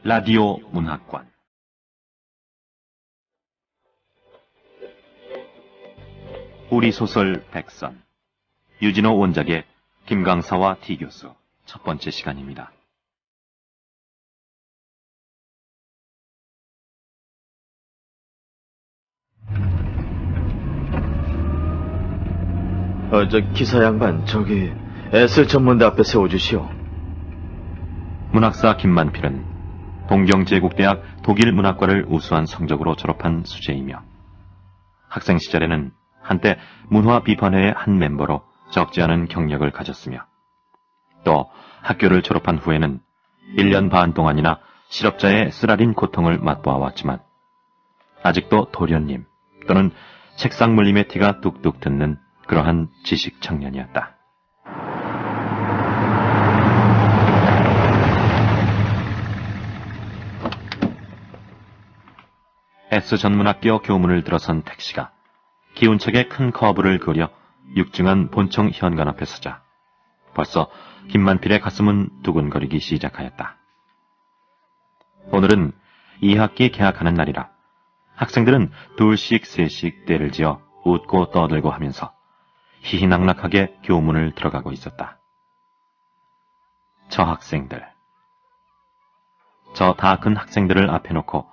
라디오 문학관 우리 소설 백선 유진호 원작의 김강사와 T교수 첫 번째 시간입니다. 기사 양반, 저기 S을 전문대 앞에 세워주시오. 문학사 김만필은 동경제국대학 독일문학과를 우수한 성적으로 졸업한 수재이며 학생 시절에는 한때 문화비판회의 한 멤버로 적지 않은 경력을 가졌으며 또 학교를 졸업한 후에는 1년 반 동안이나 실업자의 쓰라린 고통을 맛보아왔지만 아직도 도련님 또는 책상 물림의 티가 뚝뚝 듣는 그러한 지식 청년이었다. S 전문학교 교문을 들어선 택시가 기운차게 큰 커브를 그려 육중한 본청 현관 앞에 서자 벌써 김만필의 가슴은 두근거리기 시작하였다. 오늘은 2학기 개학하는 날이라 학생들은 둘씩 셋씩 떼를 지어 웃고 떠들고 하면서 희희낙낙하게 교문을 들어가고 있었다. 저 학생들, 저 다 큰 학생들을 앞에 놓고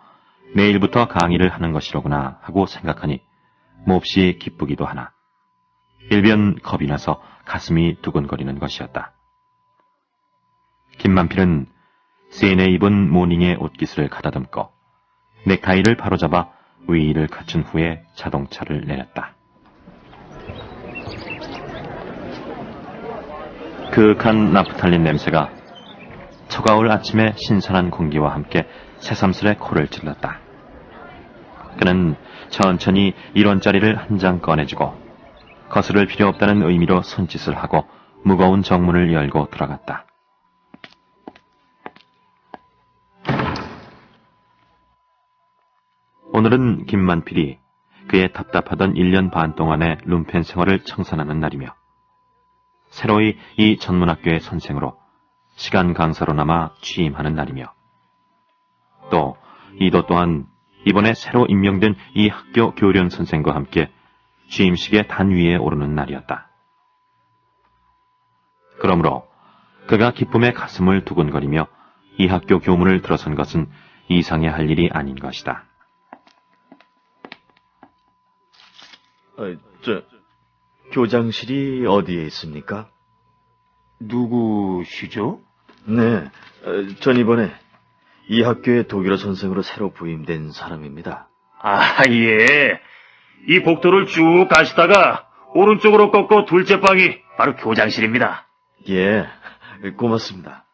내일부터 강의를 하는 것이로구나 하고 생각하니 몹시 기쁘기도 하나 일변 겁이 나서 가슴이 두근거리는 것이었다. 김만필은 세네 입은 모닝의 옷깃을 가다듬고 넥타이를 바로잡아 위의를 갖춘 후에 자동차를 내렸다. 그윽한 나프탈린 냄새가 초가을 아침의 신선한 공기와 함께 새삼스레 코를 찔렀다. 그는 천천히 1원짜리를 한 장 꺼내주고 거스를 필요 없다는 의미로 손짓을 하고 무거운 정문을 열고 들어갔다. 오늘은 김만필이 그의 답답하던 1년 반 동안의 룸펜 생활을 청산하는 날이며 새로이 이 전문학교의 선생으로 시간 강사로 남아 취임하는 날이며 또 이도 또한 이번에 새로 임명된 이 학교 교련 선생과 함께 취임식의 단위에 오르는 날이었다. 그러므로 그가 기쁨에 가슴을 두근거리며 이 학교 교문을 들어선 것은 이상해 할 일이 아닌 것이다. 교장실이 어디에 있습니까? 누구시죠? 네, 전 이번에 이 학교의 독일어 선생으로 새로 부임된 사람입니다. 아, 예. 이 복도를 쭉 가시다가 오른쪽으로 꺾고 둘째 방이 바로 교장실입니다. 예, 고맙습니다.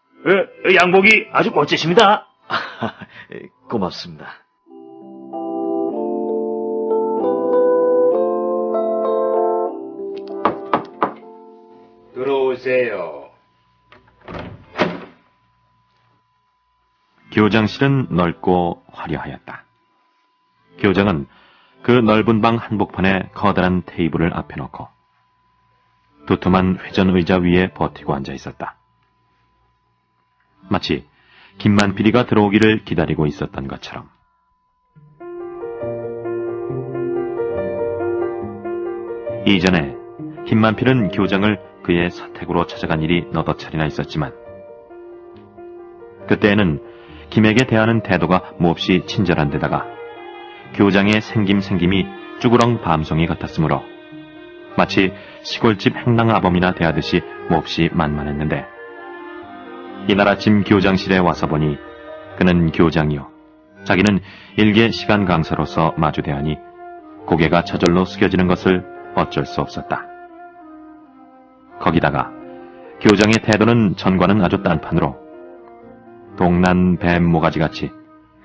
양복이 아주 멋지십니다. 고맙습니다. 들어오세요. 교장실은 넓고 화려하였다. 교장은 그 넓은 방 한복판에 커다란 테이블을 앞에 놓고 두툼한 회전 의자 위에 버티고 앉아 있었다. 마치 김만필이가 들어오기를 기다리고 있었던 것처럼. 이전에 김만필은 교장을 그의 사택으로 찾아간 일이 너덧 차례나 있었지만 그때에는 김에게 대하는 태도가 몹시 친절한 데다가 교장의 생김이 쭈구렁 밤송이 같았으므로 마치 시골집 행랑아범이나 대하듯이 몹시 만만했는데 이날 아침 교장실에 와서 보니 그는 교장이요 자기는 일개 시간 강사로서 마주대하니 고개가 저절로 숙여지는 것을 어쩔 수 없었다. 거기다가 교장의 태도는 전과는 아주 딴판으로 동난 뱀 모가지같이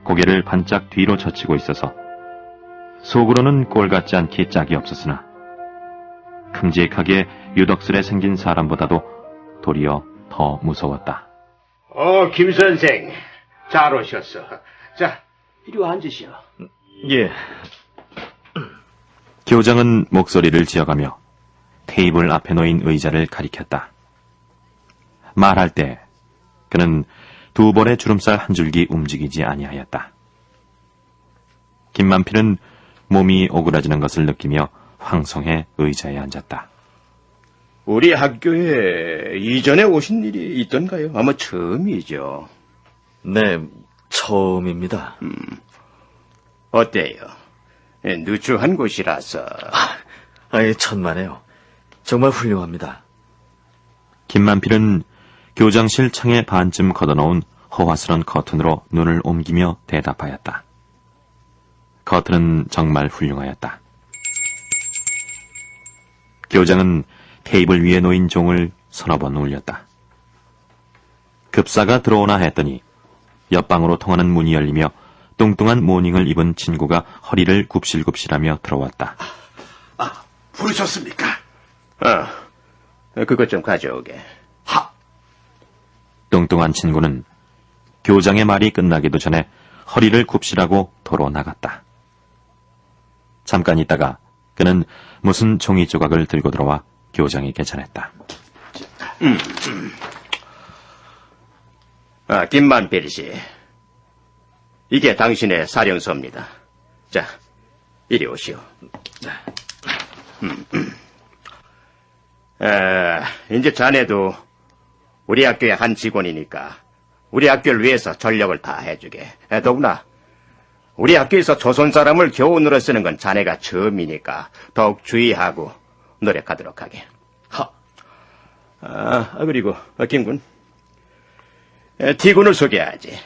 고개를 반짝 뒤로 젖히고 있어서 속으로는 꼴 같지 않게 짝이 없었으나 큼직하게 유덕스레 생긴 사람보다도 도리어 더 무서웠다. 김 선생, 잘 오셨어. 자, 이리 와 앉으시오. 예. 교장은 목소리를 지어가며 테이블 앞에 놓인 의자를 가리켰다. 말할 때 그는 두 번의 주름살 한 줄기 움직이지 아니하였다. 김만필은 몸이 오그라지는 것을 느끼며 황송해 의자에 앉았다. 우리 학교에 이전에 오신 일이 있던가요? 아마 처음이죠. 네, 처음입니다. 어때요? 누추한 곳이라서. 아예 천만에요. 정말 훌륭합니다. 김만필은 교장실 창에 반쯤 걷어놓은 허화스런 커튼으로 눈을 옮기며 대답하였다. 커튼은 정말 훌륭하였다. 교장은 테이블 위에 놓인 종을 서너 번 울렸다. 급사가 들어오나 했더니 옆방으로 통하는 문이 열리며 뚱뚱한 모닝을 입은 친구가 허리를 굽실굽실하며 들어왔다. 부르셨습니까? 그것 좀 가져오게. 뚱뚱한 친구는 교장의 말이 끝나기도 전에 허리를 굽실하고 도로 나갔다. 잠깐 있다가 그는 무슨 종이 조각을 들고 들어와 교장에게 전했다. 김만필 씨. 이게 당신의 사령서입니다. 자, 이리 오시오. 이제 자네도 우리 학교의 한 직원이니까 우리 학교를 위해서 전력을 다해주게. 더구나 우리 학교에서 조선 사람을 교훈으로 쓰는 건 자네가 처음이니까 더욱 주의하고 노력하도록 하게. 그리고 김군, T군을 소개하지.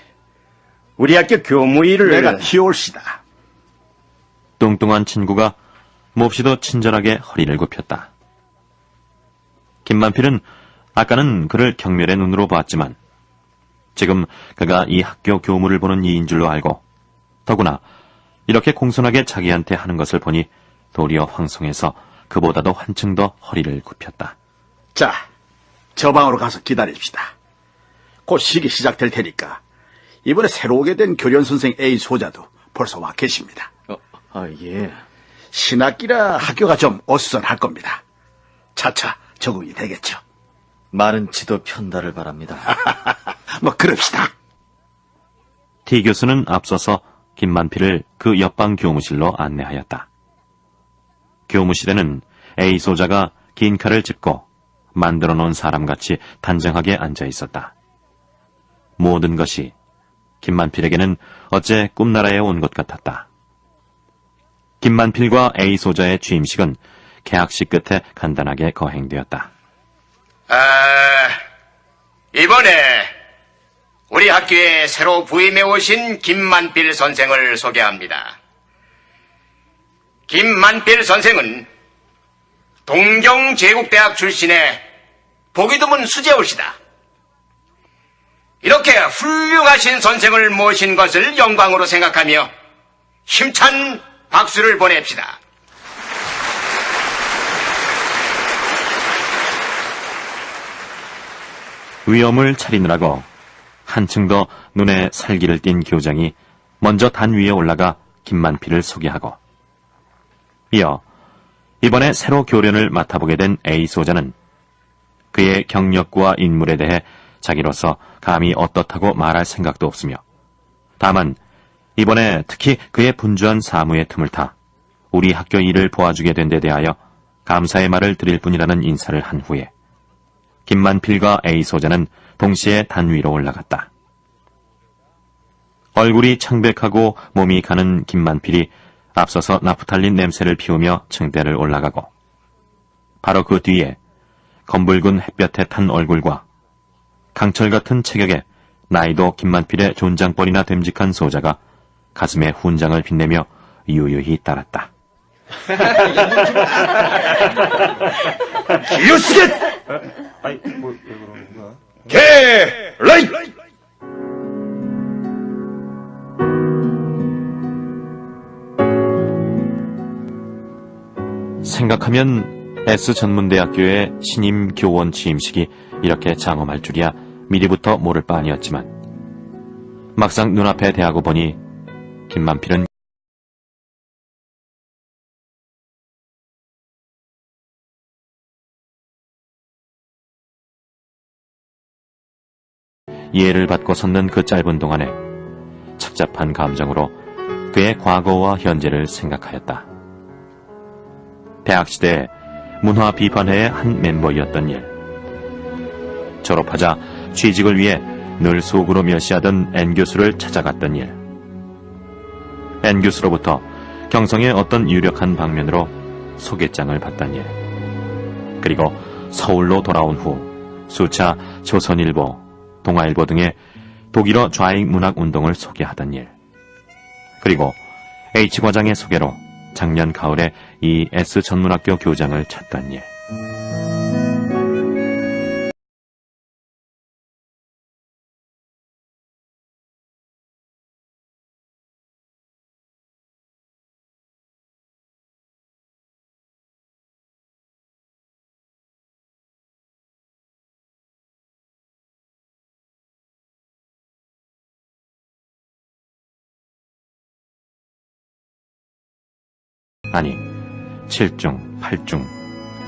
우리 학교 교무 일을 내가 티올시다. 뚱뚱한 친구가 몹시도 친절하게 허리를 굽혔다. 김만필은 아까는 그를 경멸의 눈으로 보았지만 지금 그가 이 학교 교무를 보는 이인 줄로 알고 더구나 이렇게 공손하게 자기한테 하는 것을 보니 도리어 황송해서 그보다도 한층 더 허리를 굽혔다. 자, 저 방으로 가서 기다립시다. 곧 시기 시작될 테니까 이번에 새로 오게 된 교련 선생 A 소자도 벌써 와 계십니다. 예. 신학기라 학교가 좀 어수선할 겁니다. 차차 적응이 되겠죠. 많은 지도 편달을 바랍니다. 뭐 그럽시다. T 교수는 앞서서 김만필을 그 옆방 교무실로 안내하였다. 교무실에는 A 소자가 긴 칼을 짚고 만들어 놓은 사람같이 단정하게 앉아 있었다. 모든 것이 김만필에게는 어째 꿈나라에 온 것 같았다. 김만필과 A 소자의 취임식은 개학식 끝에 간단하게 거행되었다. 이번에 우리 학교에 새로 부임해 오신 김만필 선생을 소개합니다. 김만필 선생은 동경제국대학 출신의 보기 드문 수재우시다. 이렇게 훌륭하신 선생을 모신 것을 영광으로 생각하며 힘찬 박수를 보냅시다. 위엄을 차리느라고 한층 더 눈에 살기를 띤 교장이 먼저 단 위에 올라가 김만필을 소개하고 이어 이번에 새로 교련을 맡아보게 된 A 소자는 그의 경력과 인물에 대해 자기로서 감히 어떻다고 말할 생각도 없으며 다만 이번에 특히 그의 분주한 사무의 틈을 타 우리 학교 일을 도와주게 된 데 대하여 감사의 말을 드릴 뿐이라는 인사를 한 후에 김만필과 A 소자는 동시에 단 위로 올라갔다. 얼굴이 창백하고 몸이 가는 김만필이 앞서서 나프탈린 냄새를 피우며 층대를 올라가고 바로 그 뒤에 검붉은 햇볕에 탄 얼굴과 강철 같은 체격에 나이도 김만필의 존장벌이나 됨직한 소자가 가슴에 훈장을 빛내며 유유히 따랐다. 이웃스겟! 개라이! 생각하면 S전문대학교의 신임 교원 취임식이 이렇게 장엄할 줄이야 미리부터 모를 바 아니었지만 막상 눈앞에 대하고 보니 김만필은 이해를 받고 섰는 그 짧은 동안에 착잡한 감정으로 그의 과거와 현재를 생각하였다. 대학 시대 문화 비판회의 한 멤버였던 일. 졸업하자 취직을 위해 늘 속으로 멸시하던 N 교수를 찾아갔던 일. N 교수로부터 경성의 어떤 유력한 방면으로 소개장을 받던 일. 그리고 서울로 돌아온 후 수차 조선일보, 동아일보 등의 독일어 좌익 문학 운동을 소개하던 일. 그리고 H과장의 소개로 작년 가을에 이 S 전문학교 교장을 찾던 일. 아니, 7중, 8중,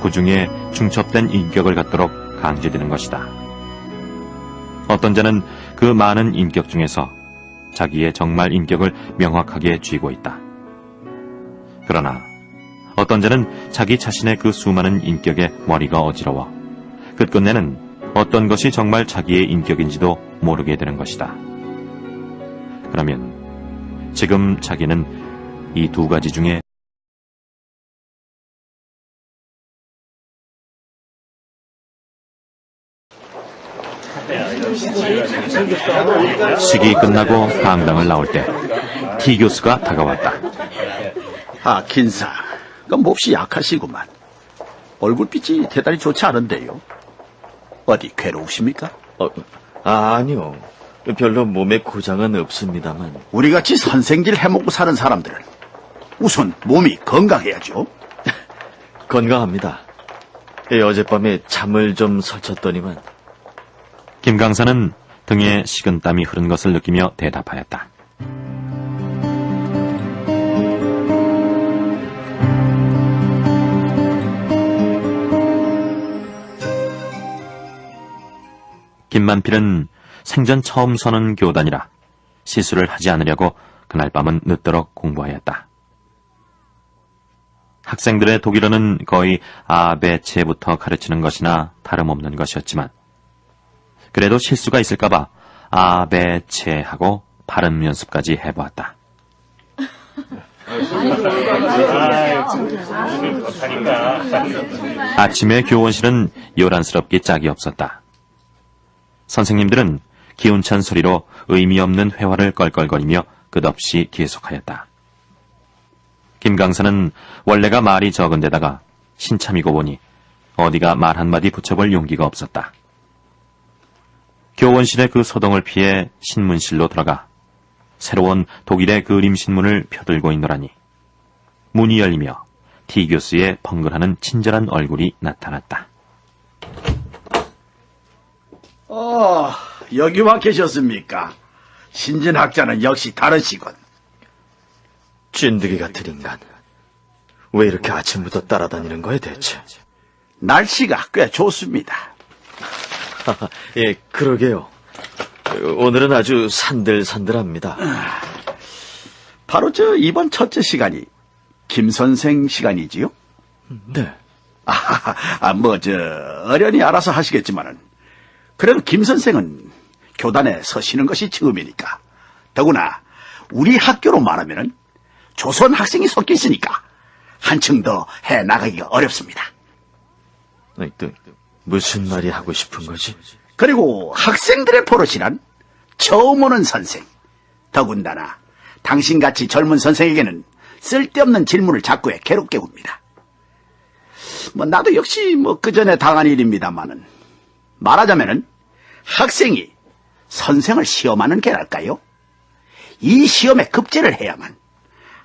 9중에 중첩된 인격을 갖도록 강제되는 것이다. 어떤 자는 그 많은 인격 중에서 자기의 정말 인격을 명확하게 쥐고 있다. 그러나 어떤 자는 자기 자신의 그 수많은 인격에 머리가 어지러워 끝끝내는 어떤 것이 정말 자기의 인격인지도 모르게 되는 것이다. 그러면 지금 자기는 이 두 가지 중에 식이 끝나고 강당을 나올 때 T 교수가 다가왔다. 아, 긴사. 그 몹시 약하시구만. 얼굴빛이 대단히 좋지 않은데요. 어디 괴로우십니까? 아니요. 별로 몸에 고장은 없습니다만. 우리같이 선생질 해먹고 사는 사람들은 우선 몸이 건강해야죠. 건강합니다. 어젯밤에 잠을 좀 설쳤더니만. 김강사는 등에 식은땀이 흐른 것을 느끼며 대답하였다. 김만필은 생전 처음 서는 교단이라 시술을 하지 않으려고 그날 밤은 늦도록 공부하였다. 학생들의 독일어는 거의 아베체부터 가르치는 것이나 다름없는 것이었지만 그래도 실수가 있을까봐 아베체 하고 발음 연습까지 해보았다. 아침에 교원실은 요란스럽게 짝이 없었다. 선생님들은 기운찬 소리로 의미 없는 회화를 껄껄거리며 끝없이 계속하였다. 김강사는 원래가 말이 적은 데다가 신참이고 보니 어디가 말 한마디 붙여볼 용기가 없었다. 교원실의 그 소동을 피해 신문실로 들어가 새로운 독일의 그림 신문을 펴들고 있노라니 문이 열리며 T 교수의 펑글하는 친절한 얼굴이 나타났다. 여기 와 계셨습니까? 신진학자는 역시 다르시군. 찐득이 같은 인간. 왜 이렇게 아침부터 따라다니는 거야 대체? 날씨가 꽤 좋습니다. 예, 그러게요. 오늘은 아주 산들산들합니다. 바로 이번 첫째 시간이 김 선생 시간이지요? 네. 어련히 알아서 하시겠지만은 그래도 김 선생은 교단에 서시는 것이 처음이니까. 더구나 우리 학교로 말하면은 조선 학생이 섞여 있으니까 한층 더 해나가기가 어렵습니다. 또 무슨 말이 하고 싶은 거지? 그리고 학생들의 버릇이란 처음 오는 선생. 더군다나 당신같이 젊은 선생에게는 쓸데없는 질문을 자꾸 해 괴롭게 옵니다. 나도 역시 그전에 당한 일입니다만은 말하자면은 학생이 선생을 시험하는 게랄까요? 이 시험에 급제를 해야만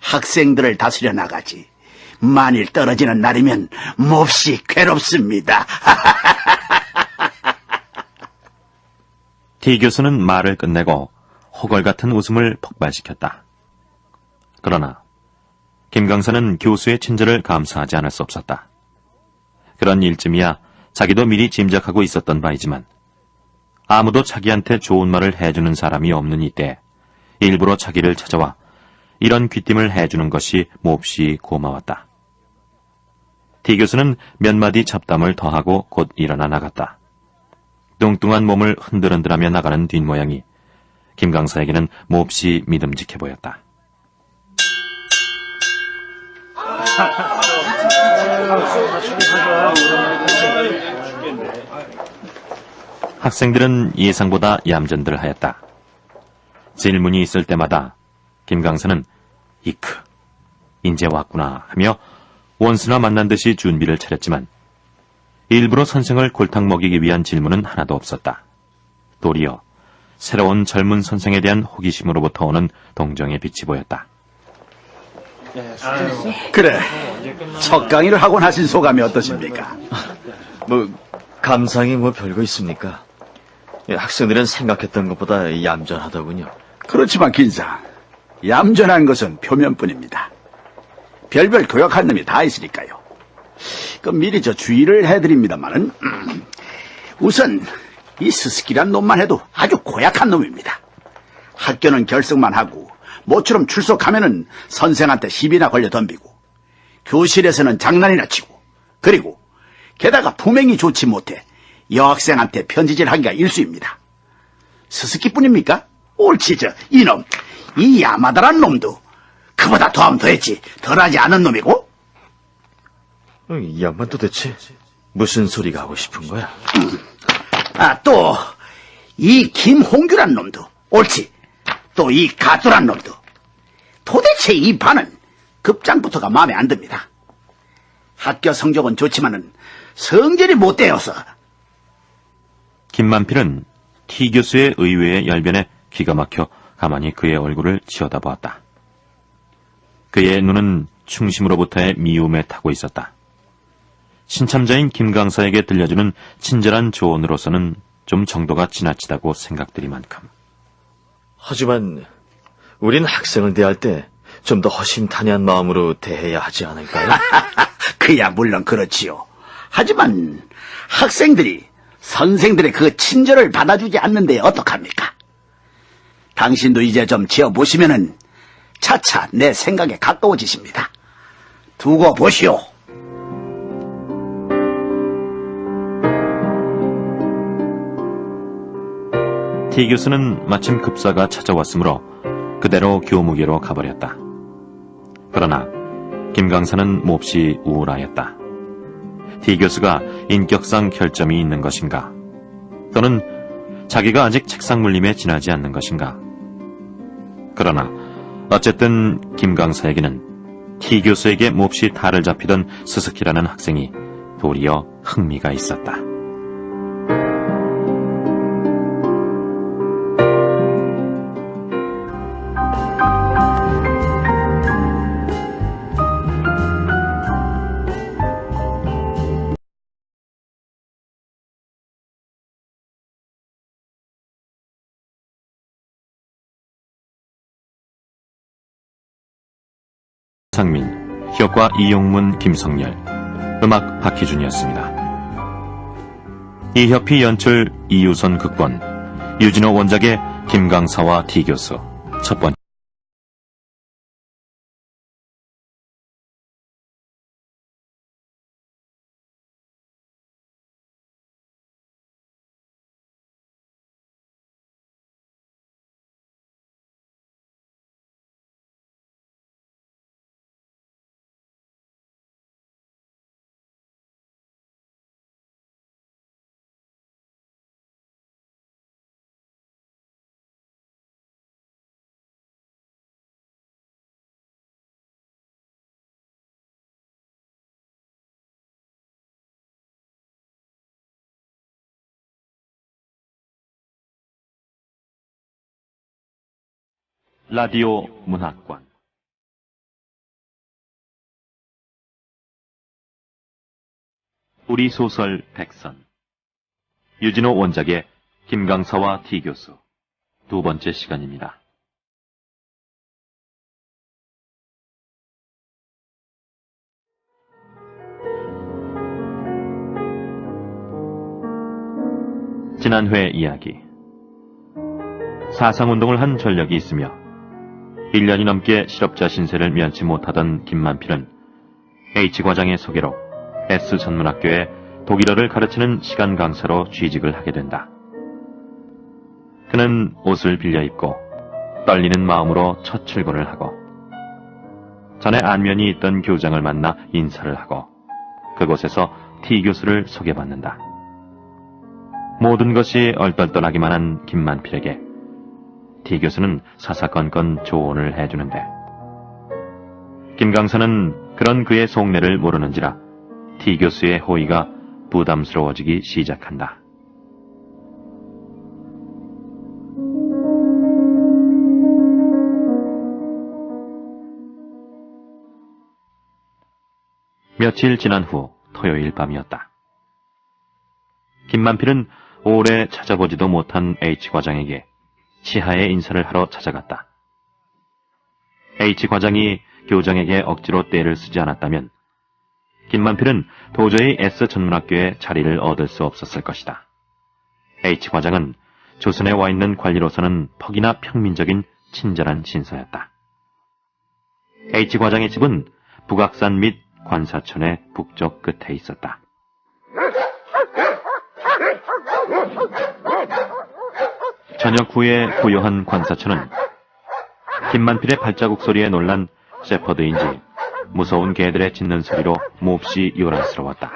학생들을 다스려 나가지. 만일 떨어지는 날이면 몹시 괴롭습니다. T 교수는 말을 끝내고 호걸 같은 웃음을 폭발시켰다. 그러나 김강사는 교수의 친절을 감사하지 않을 수 없었다. 그런 일쯤이야 자기도 미리 짐작하고 있었던 바이지만 아무도 자기한테 좋은 말을 해주는 사람이 없는 이때 일부러 자기를 찾아와 이런 귀띔을 해주는 것이 몹시 고마웠다. 티 교수는 몇 마디 잡담을 더하고 곧 일어나 나갔다. 뚱뚱한 몸을 흔들흔들하며 나가는 뒷모양이 김 강사에게는 몹시 믿음직해 보였다. 학생들은 예상보다 얌전들 하였다. 질문이 있을 때마다 김 강사는 이크, 인제 왔구나 하며 원수나 만난 듯이 준비를 차렸지만 일부러 선생을 골탕 먹이기 위한 질문은 하나도 없었다. 도리어 새로운 젊은 선생에 대한 호기심으로부터 오는 동정의 빛이 보였다. 그래, 첫 강의를 하고 나신 소감이 어떠십니까? 감상이 별거 있습니까? 학생들은 생각했던 것보다 얌전하더군요. 그렇지만 긴상, 얌전한 것은 표면뿐입니다. 별별 교역한 놈이 다 있으니까요. 미리 주의를 해드립니다만은 우선 이 스스키란 놈만 해도 아주 고약한 놈입니다. 학교는 결석만 하고 모처럼 출석하면은 선생한테 시비나 걸려 덤비고 교실에서는 장난이나 치고 그리고 게다가 품행이 좋지 못해 여학생한테 편지질하기가 일수입니다. 스스키뿐입니까? 옳지 이놈, 이 야마다란 놈도 그보다 더하면 더했지 덜하지 않은 놈이고. 이 양반 도대체 무슨 소리가 하고 싶은 거야? 또 이 김홍규란 놈도 옳지, 또 이 가뚜란 놈도 도대체 이 반은 급장부터가 마음에 안 듭니다. 학교 성적은 좋지만은 성질이 못되어서. 김만필은 티 교수의 의외의 열변에 기가 막혀 가만히 그의 얼굴을 치어다보았다. 그의 눈은 충심으로부터의 미움에 타고 있었다. 신참자인 김 강사에게 들려주는 친절한 조언으로서는 좀 정도가 지나치다고 생각들이만큼. 하지만 우린 학생을 대할 때 좀 더 허심탄회한 마음으로 대해야 하지 않을까요? 그야 물론 그렇지요. 하지만 학생들이 선생들의 그 친절을 받아주지 않는데 어떡합니까? 당신도 이제 좀 지어보시면은 차차 내 생각에 가까워지십니다. 두고 보시오. 티 교수는 마침 급사가 찾아왔으므로 그대로 교무계로 가버렸다. 그러나 김 강사는 몹시 우울하였다. 티 교수가 인격상 결점이 있는 것인가? 또는 자기가 아직 책상 물림에 지나지 않는 것인가? 그러나 어쨌든 김 강사에게는 티 교수에게 몹시 탈을 잡히던 스스키라는 학생이 도리어 흥미가 있었다. 상민, 효과 이용문, 김성열, 음악 박희준이었습니다. 이협희 연출, 이유선 극본, 유진호 원작의 김강사와 티 교수, 첫 번째. 라디오 문학관 우리 소설 백선 유진호 원작의 김강사와 티 교수 두 번째 시간입니다. 지난 회 이야기. 사상운동을 한 전력이 있으며 1년이 넘게 실업자 신세를 면치 못하던 김만필은 H과장의 소개로 S전문학교에 독일어를 가르치는 시간 강사로 취직을 하게 된다. 그는 옷을 빌려 입고 떨리는 마음으로 첫 출근을 하고 전에 안면이 있던 교장을 만나 인사를 하고 그곳에서 T 교수를 소개받는다. 모든 것이 얼떨떨하기만 한 김만필에게 T 교수는 사사건건 조언을 해주는데 김 강사는 그런 그의 속내를 모르는지라 T 교수의 호의가 부담스러워지기 시작한다. 며칠 지난 후 토요일 밤이었다. 김만필은 오래 찾아보지도 못한 H과장에게 치하의 인사를 하러 찾아갔다. H과장이 교장에게 억지로 떼를 쓰지 않았다면 김만필은 도저히 S전문학교에 자리를 얻을 수 없었을 것이다. H과장은 조선에 와 있는 관리로서는 퍽이나 평민적인 친절한 신사였다. H과장의 집은 북악산 및 관사촌의 북쪽 끝에 있었다. 저녁 후에 부요한 관사촌은 김만필의 발자국 소리에 놀란 세퍼드인지 무서운 개들의 짖는 소리로 몹시 요란스러웠다.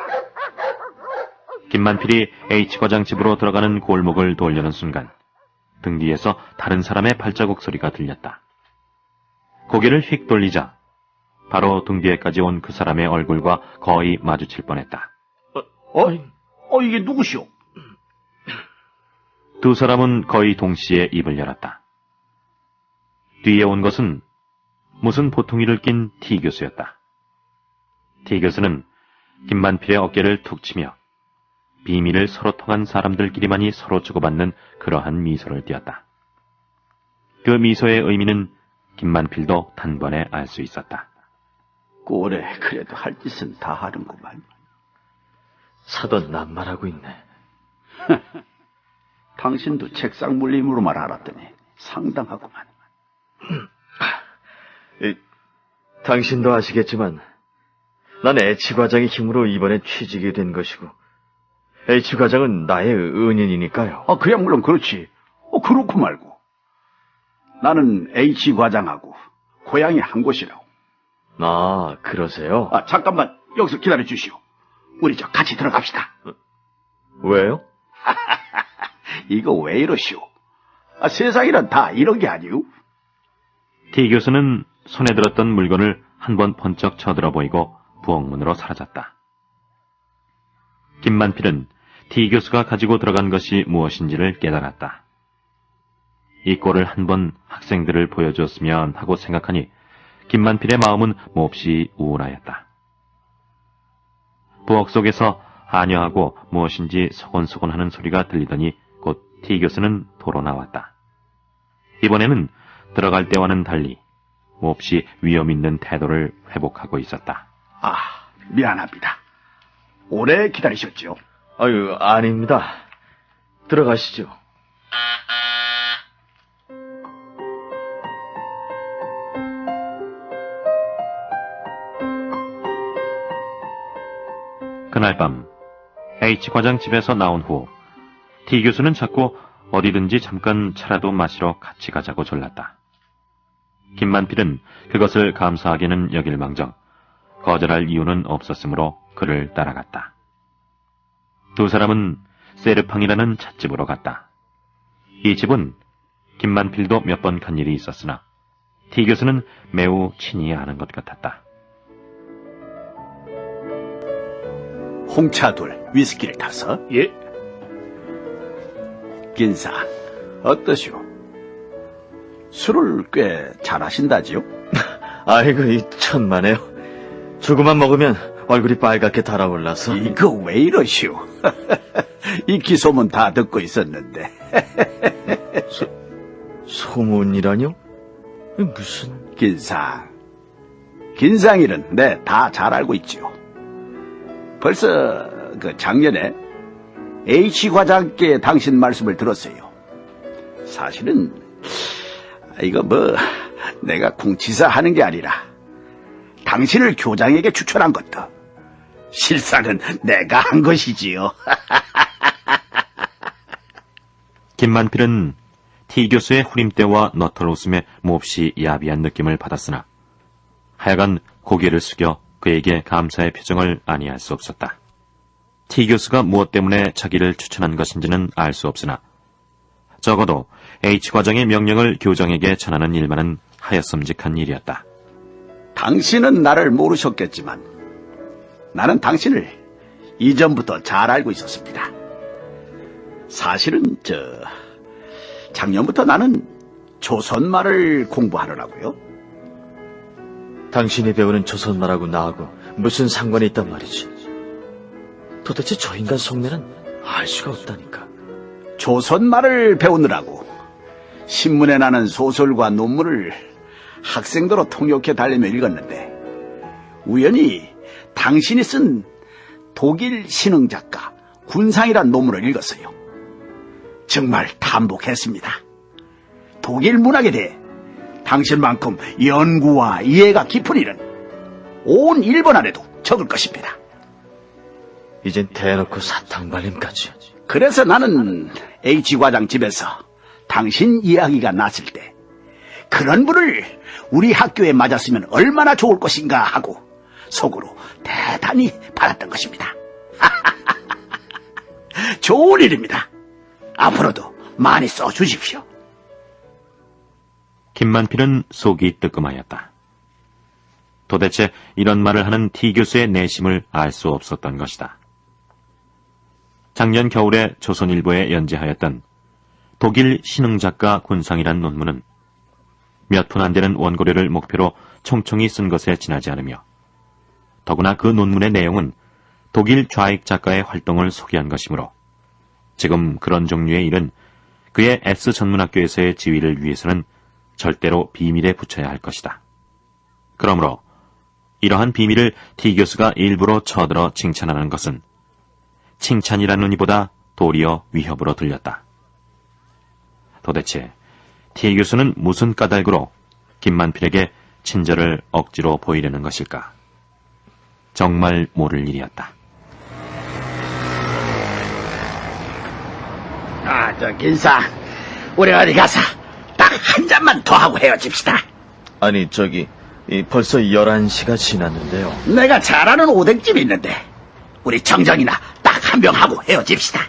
김만필이 H과장 집으로 들어가는 골목을 돌려는 순간 등 뒤에서 다른 사람의 발자국 소리가 들렸다. 고개를 휙 돌리자 바로 등 뒤에까지 온 그 사람의 얼굴과 거의 마주칠 뻔했다. 이게 누구시오? 두 사람은 거의 동시에 입을 열었다. 뒤에 온 것은 무슨 보통이를 낀 T 교수였다. T 교수는 김만필의 어깨를 툭 치며 비밀을 서로 통한 사람들끼리만이 서로 주고받는 그러한 미소를 띄었다. 그 미소의 의미는 김만필도 단번에 알 수 있었다. 꼴에 그래도 할 짓은 다 하는구만. 사돈 낱말하고 있네. 당신도 책상 물림으로만 알았더니 상당하구만. 당신도 아시겠지만 난 H과장의 힘으로 이번에 취직이 된 것이고 H과장은 나의 은인이니까요. 그야 물론 그렇지. 그렇고 말고. 나는 H과장하고 고향이 한 곳이라고. 아, 그러세요? 잠깐만 여기서 기다려 주시오. 우리 같이 들어갑시다. 왜요? 이거 왜 이러시오? 세상이란 다 이런 게 아니오. T 교수는 손에 들었던 물건을 한번 번쩍 쳐들어 보이고 부엌문으로 사라졌다. 김만필은 T 교수가 가지고 들어간 것이 무엇인지를 깨달았다. 이 꼴을 한번 학생들을 보여주었으면 하고 생각하니 김만필의 마음은 몹시 우울하였다. 부엌 속에서 아녀하고 무엇인지 소곤소곤하는 소리가 들리더니 곧 T 교수는 도로 나왔다. 이번에는 들어갈 때와는 달리 몹시 위험 있는 태도를 회복하고 있었다. 미안합니다. 오래 기다리셨죠? 아유, 아닙니다. 들어가시죠. 그날 밤 H과장 집에서 나온 후 T 교수는 자꾸 어디든지 잠깐 차라도 마시러 같이 가자고 졸랐다. 김만필은 그것을 감사하게는 여길망정 거절할 이유는 없었으므로 그를 따라갔다. 두 사람은 세르팡이라는 찻집으로 갔다. 이 집은 김만필도 몇 번 간 일이 있었으나 T 교수는 매우 친히 아는 것 같았다. 홍차 둘, 위스키를 타서. 예? 긴상, 어떠시오? 술을 꽤 잘하신다지요? 아이고, 이 천만에요. 조금만 먹으면 얼굴이 빨갛게 달아올라서. 이거 왜 이러시오? 이 기소문 다 듣고 있었는데. 소문이라뇨? 무슨... 긴상. 긴상일은 다 잘 알고 있지요. 벌써 작년에 H 과장께 당신 말씀을 들었어요. 사실은 이거 내가 궁치사 하는 게 아니라 당신을 교장에게 추천한 것도 실상은 내가 한 것이지요. 김만필은 T 교수의 후림대와 너털 웃음에 몹시 야비한 느낌을 받았으나 하여간 고개를 숙여 그에게 감사의 표정을 아니할 수 없었다. T 교수가 무엇 때문에 자기를 추천한 것인지는 알 수 없으나 적어도 H 과장의 명령을 교장에게 전하는 일만은 하였음직한 일이었다. 당신은 나를 모르셨겠지만 나는 당신을 이전부터 잘 알고 있었습니다. 사실은 작년부터 나는 조선말을 공부하느라고요. 당신이 배우는 조선말하고 나하고 무슨 상관이 있단 말이지. 도대체 저 인간 속내는 알 수가 없다니까. 조선말을 배우느라고 신문에 나는 소설과 논문을 학생도로 통역해 달래며 읽었는데 우연히 당신이 쓴 독일 신흥작가 군상이란 논문을 읽었어요. 정말 탐복했습니다. 독일 문학에 대해 당신만큼 연구와 이해가 깊은 일은 온 일본 안에도 적을 것입니다. 이젠 대놓고 사탕발림까지. 그래서 나는 H 과장 집에서 당신 이야기가 났을 때 그런 분을 우리 학교에 맞았으면 얼마나 좋을 것인가 하고 속으로 대단히 받았던 것입니다. 좋은 일입니다. 앞으로도 많이 써주십시오. 김만필은 속이 뜨끔하였다. 도대체 이런 말을 하는 T 교수의 내심을 알 수 없었던 것이다. 작년 겨울에 조선일보에 연재하였던 독일 신흥작가 군상이란 논문은 몇 푼 안 되는 원고료를 목표로 총총히 쓴 것에 지나지 않으며 더구나 그 논문의 내용은 독일 좌익 작가의 활동을 소개한 것이므로 지금 그런 종류의 일은 그의 S 전문학교에서의 지위를 위해서는 절대로 비밀에 붙여야 할 것이다. 그러므로 이러한 비밀을 T 교수가 일부러 쳐들어 칭찬하는 것은 칭찬이라는 의미보다 도리어 위협으로 들렸다. 도대체 T 교수는 무슨 까닭으로 김만필에게 친절을 억지로 보이려는 것일까? 정말 모를 일이었다. 긴상, 우리 어디 가서 딱 한 잔만 더 하고 헤어집시다. 아니, 벌써 11시가 지났는데요. 내가 잘 아는 오뎅집이 있는데 우리 정정이나 딱 한 병 하고 헤어집시다.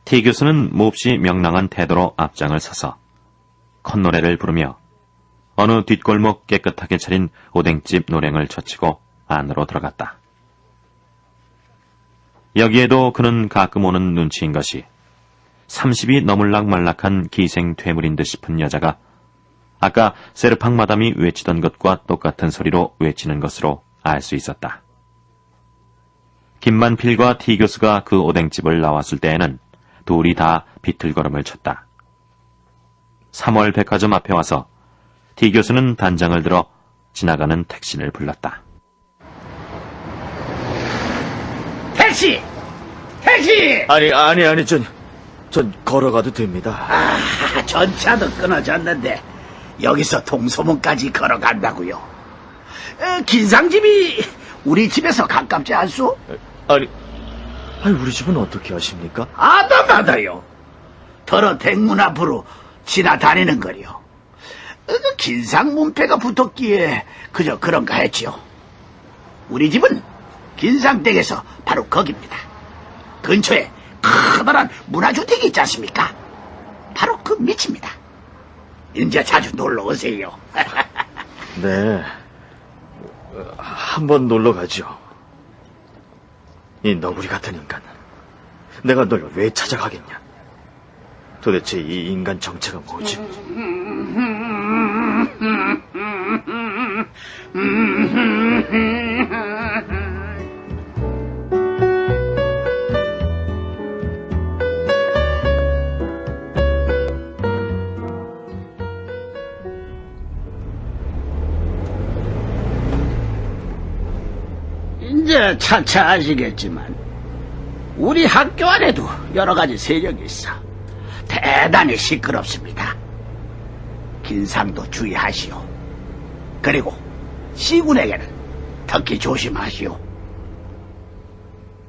T 교수는 몹시 명랑한 태도로 앞장을 서서 콧노래를 부르며 어느 뒷골목 깨끗하게 차린 오뎅집 노랭을 젖히고 안으로 들어갔다. 여기에도 그는 가끔 오는 눈치인 것이 30이 넘을락 말락한 기생 퇴물인 듯 싶은 여자가 아까 세르팡 마담이 외치던 것과 똑같은 소리로 외치는 것으로 알 수 있었다. 김만필과 T 교수가 그 오뎅집을 나왔을 때에는 둘이 다 비틀걸음을 쳤다. 3월 백화점 앞에 와서 T 교수는 단장을 들어 지나가는 택시를 불렀다. 택시! 택시! 아니, 전 걸어가도 됩니다. 전차도 끊어졌는데 여기서 동소문까지 걸어간다고요. 긴상집이 우리 집에서 가깝지 않소? 아니, 우리 집은 어떻게 아십니까? 아담하다요. 더러 댁문 앞으로 지나다니는 거요. 긴상 문패가 붙었기에 그저 그런가 했지요. 우리 집은 긴상댁에서 바로 거기입니다. 근처에 커다란 문화주택이 있지 않습니까? 바로 그 밑입니다. 이제 자주 놀러 오세요. 네, 한번 놀러 가죠. 이 너구리 같은 인간, 내가 널 왜 찾아가겠냐? 도대체 이 인간 정체가 뭐지? 이제 차차 아시겠지만 우리 학교 안에도 여러 가지 세력이 있어 대단히 시끄럽습니다. 긴상도 주의하시오. 그리고 시군에게는 특히 조심하시오.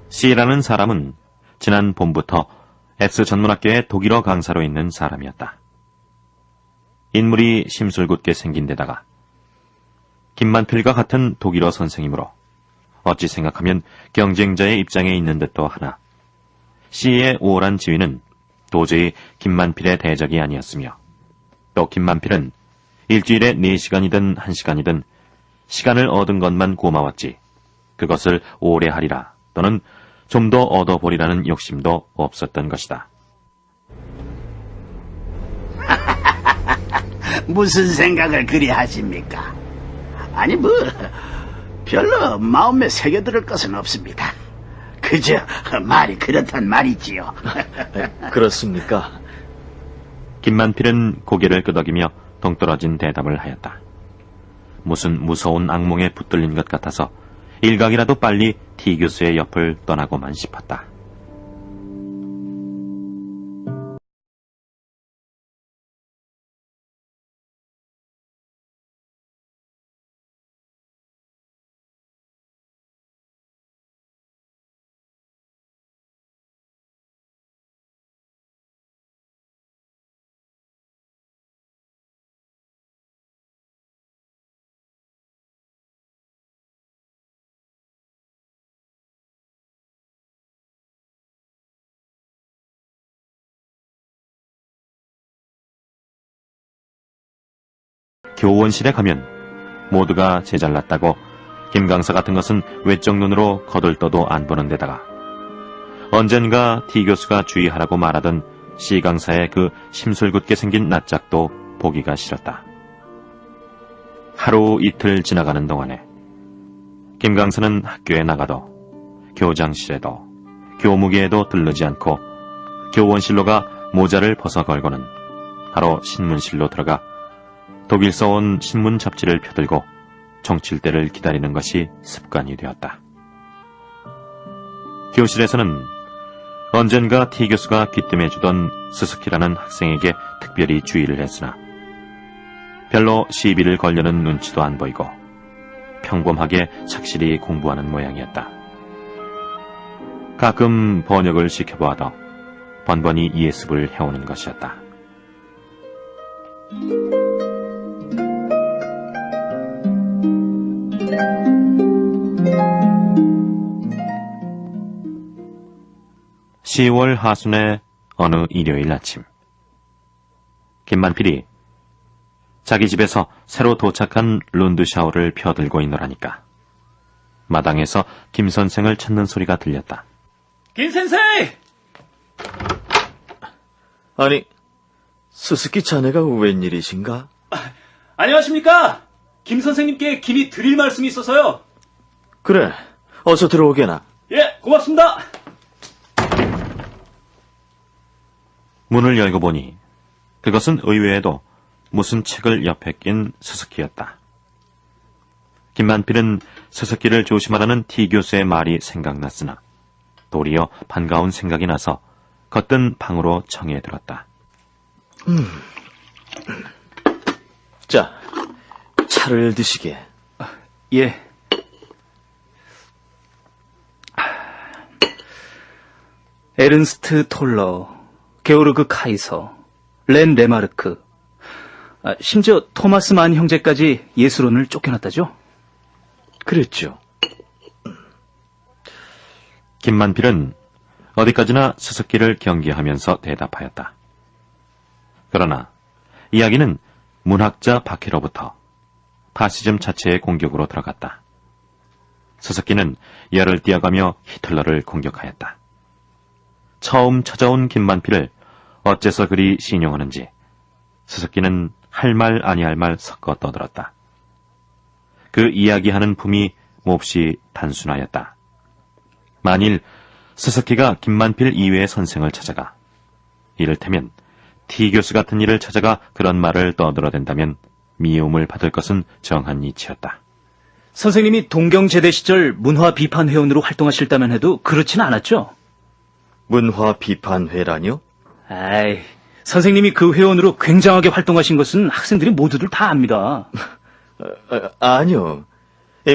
C라는 사람은 지난 봄부터 S 전문학교의 독일어 강사로 있는 사람이었다. 인물이 심술궂게 생긴 데다가 김만필과 같은 독일어 선생이므로 어찌 생각하면 경쟁자의 입장에 있는 듯도 하나 C의 우월한 지위는 도저히 김만필의 대적이 아니었으며 또 김만필은 일주일에 4시간이든 1시간이든 시간을 얻은 것만 고마웠지 그것을 오래 하리라 또는 좀 더 얻어보리라는 욕심도 없었던 것이다. 무슨 생각을 그리 하십니까? 아니 별로 마음에 새겨들을 것은 없습니다. 그저 말이 그렇단 말이지요. 그렇습니까? 김만필은 고개를 끄덕이며 동떨어진 대답을 하였다. 무슨 무서운 악몽에 붙들린 것 같아서 일각이라도 빨리 T 교수의 옆을 떠나고만 싶었다. 교원실에 가면 모두가 제잘났다고 김강사 같은 것은 외적 눈으로 거들떠도 안 보는 데다가 언젠가 T 교수가 주의하라고 말하던 C 강사의 그 심술궂게 생긴 낯짝도 보기가 싫었다. 하루 이틀 지나가는 동안에 김 강사는 학교에 나가도 교장실에도 교무기에도 들르지 않고 교원실로 가 모자를 벗어 걸고는 바로 신문실로 들어가 독일서 온 신문 잡지를 펴들고 정칠대를 기다리는 것이 습관이 되었다. 교실에서는 언젠가 T 교수가 귀뜸해주던 스스키라는 학생에게 특별히 주의를 했으나 별로 시비를 걸려는 눈치도 안 보이고 평범하게 착실히 공부하는 모양이었다. 가끔 번역을 시켜보아도 번번이 예습을 해오는 것이었다. (10월) 하순의 어느 일요일 아침 김만필이 자기 집에서 새로 도착한 룬드샤워를 펴들고 있노라니까 마당에서 김 선생을 찾는 소리가 들렸다. 김 선생! 아니, 스스키 자네가 웬일이신가? 안녕하십니까? 김 선생님께 긴히 드릴 말씀이 있어서요. 그래, 어서 들어오게나. 예, 고맙습니다. 문을 열고 보니 그것은 의외에도 무슨 책을 옆에 낀 스스키였다. 김만필은 스스키를 조심하라는 T 교수의 말이 생각났으나 도리어 반가운 생각이 나서 걷던 방으로 청해 들었다. 자, 차를 드시게. 예. 에른스트 톨러, 게오르그 카이서, 렌 레마르크, 심지어 토마스 만 형제까지 예술원을 쫓겨났다죠? 그랬죠. 김만필은 어디까지나 스스키를 경계하면서 대답하였다. 그러나 이야기는 문학자 박해로부터 파시즘 자체의 공격으로 들어갔다. 스스키는 열을 띄어가며 히틀러를 공격하였다. 처음 찾아온 김만필을 어째서 그리 신용하는지 스스키는 할 말 아니할 말 섞어 떠들었다. 그 이야기하는 품이 몹시 단순하였다. 만일 스스키가 김만필 이외의 선생을 찾아가 이를테면 T 교수 같은 이를 찾아가 그런 말을 떠들어댄다면 미움을 받을 것은 정한 이치였다. 선생님이 동경제대 시절 문화 비판 회원으로 활동하실 때만 해도 그렇진 않았죠? 문화 비판회라뇨? 아이, 선생님이 그 회원으로 굉장하게 활동하신 것은 학생들이 모두들 다 압니다. 아니요.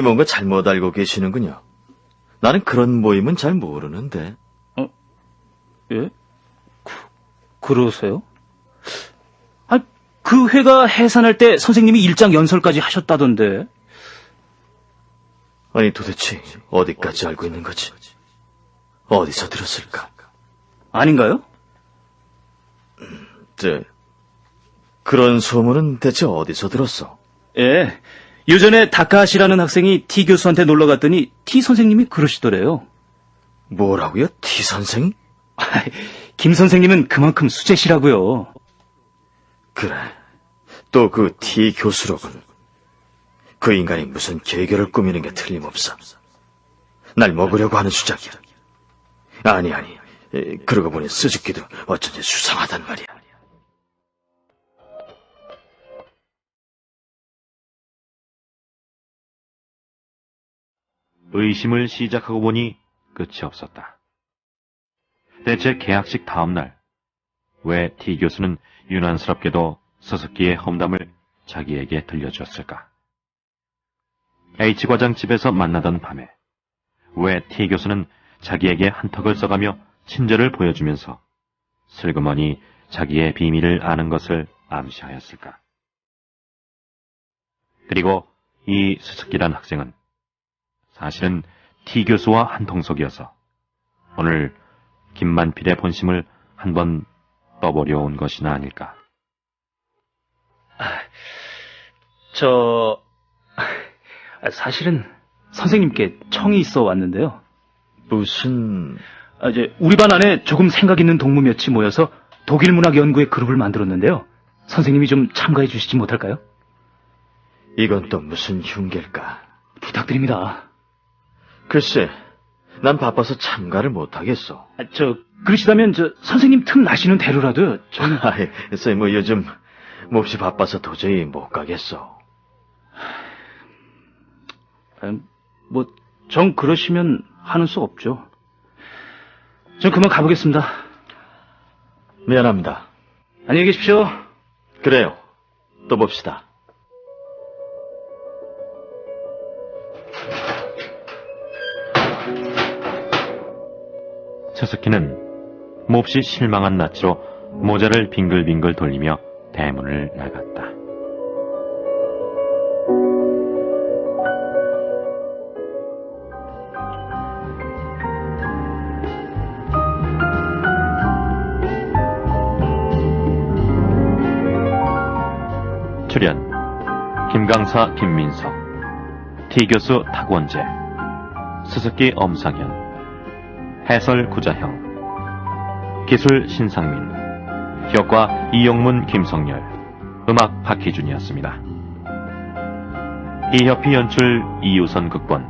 뭔가 잘못 알고 계시는군요. 나는 그런 모임은 잘 모르는데. 예? 그러세요? 아, 그 회가 해산할 때 선생님이 일장 연설까지 하셨다던데. 아니, 도대체 어디까지 알고 있는 거지? 어디서 들었을까? 아닌가요? 그런 소문은 대체 어디서 들었어? 예. 요전에 다카시라는 학생이 T 교수한테 놀러 갔더니 T 선생님이 그러시더래요. 뭐라고요? T 선생? 김 선생님은 그만큼 수제시라고요. 그래. 또 그 T 교수로군. 그 인간이 무슨 계교를 꾸미는 게 틀림없어. 날 먹으려고 하는 수작이야. 아니. 그러고 보니 스즈키도 어쩐지 수상하단 말이야. 의심을 시작하고 보니 끝이 없었다. 대체 개학식 다음날 왜 T 교수는 유난스럽게도 스스키의 험담을 자기에게 들려주었을까? H 과장 집에서 만나던 밤에 왜 T 교수는 자기에게 한턱을 써가며 친절을 보여주면서 슬그머니 자기의 비밀을 아는 것을 암시하였을까? 그리고 이 스스키란 학생은 사실은 T 교수와 한통속이어서 오늘 김만필의 본심을 한번 떠보려 온 것이나 아닐까. 사실은 선생님께 청이 있어 왔는데요. 무슨... 우리 반 안에 조금 생각 있는 동무 몇이 모여서 독일 문학 연구회 그룹을 만들었는데요. 선생님이 좀 참가해 주시지 못할까요? 이건 또 무슨 흉계일까? 부탁드립니다. 글쎄, 난 바빠서 참가를 못하겠어. 그러시다면 선생님 틈 나시는 대로라도 글쎄, 요즘 몹시 바빠서 도저히 못 가겠어. 정 그러시면 하는 수 없죠. 전 그만 가보겠습니다. 미안합니다. 안녕히 계십시오. 그래요. 또 봅시다. 스스키는 몹시 실망한 낯으로 모자를 빙글빙글 돌리며 대문을 나갔다. 출연 김강사 김민석, T교수 탁원재, 스스키 엄상현, 해설 구자형, 기술 신상민, 효과 이용문 김성열, 음악 박희준이었습니다. 이협희 연출 이유선 극본,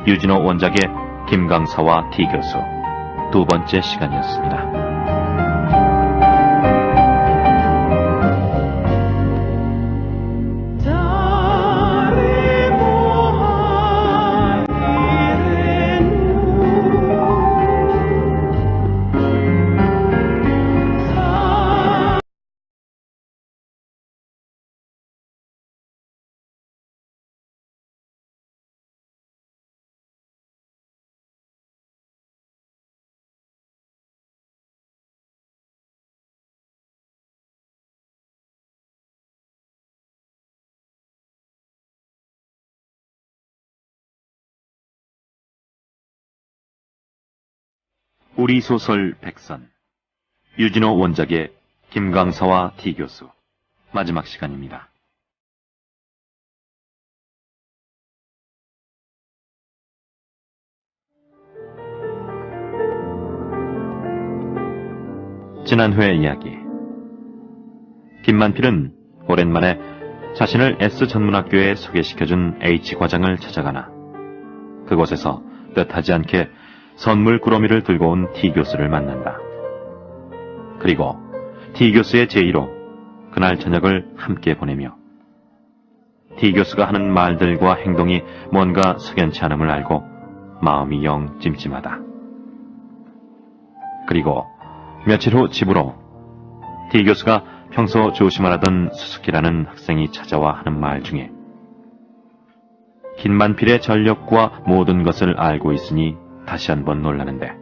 유진호 원작의 김강사와 T교수, 두 번째 시간이었습니다. 우리 소설 백선, 유진호 원작의 김강사와 T교수, 마지막 시간입니다. 지난 회 이야기. 김만필은 오랜만에 자신을 S전문학교에 소개시켜준 H과장을 찾아가나 그곳에서 뜻하지 않게 선물 꾸러미를 들고 온 T교수를 만난다. 그리고 T교수의 제의로 그날 저녁을 함께 보내며 T교수가 하는 말들과 행동이 뭔가 석연치 않음을 알고 마음이 영 찜찜하다. 그리고 며칠 후 집으로 D 교수가 평소 조심하라던 수수께라는 학생이 찾아와 하는 말 중에 김만필의 전력과 모든 것을 알고 있으니 다시 한번 놀라는데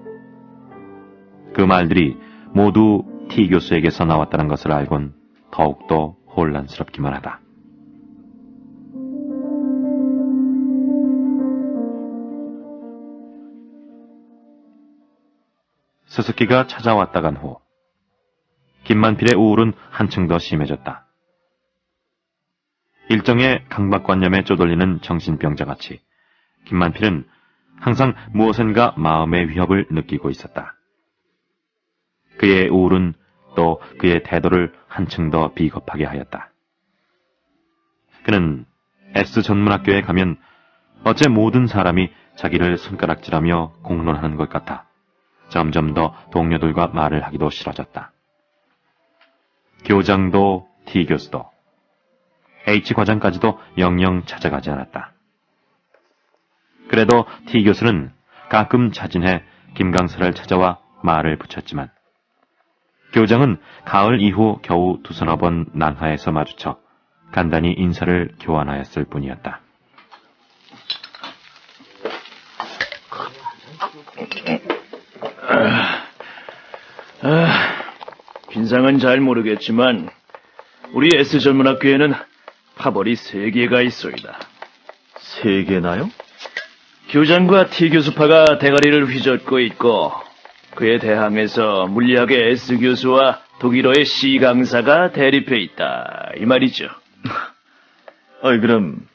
그 말들이 모두 T 교수에게서 나왔다는 것을 알곤 더욱더 혼란스럽기만 하다. 수수께가 찾아왔다간 후 김만필의 우울은 한층 더 심해졌다. 일종의 강박관념에 쪼들리는 정신병자같이 김만필은 항상 무엇인가 마음의 위협을 느끼고 있었다. 그의 우울은 또 그의 태도를 한층 더 비겁하게 하였다. 그는 S전문학교에 가면 어째 모든 사람이 자기를 손가락질하며 공론하는 것 같아 점점 더 동료들과 말을 하기도 싫어졌다. 교장도 D 교수도 H 과장까지도 영영 찾아가지 않았다. 그래도 T 교수는 가끔 자진해 김강사를 찾아와 말을 붙였지만 교장은 가을 이후 겨우 두서너 번 난하에서 마주쳐 간단히 인사를 교환하였을 뿐이었다. 빈상은 잘 모르겠지만 우리 S전문학교에는 파벌이 3개가 있소이다. 3개나요? 교장과 T 교수파가 대가리를 휘젓고 있고 그에 대항해서 물리학의 S 교수와 독일어의 C 강사가 대립해 있다. 이 말이죠. 그럼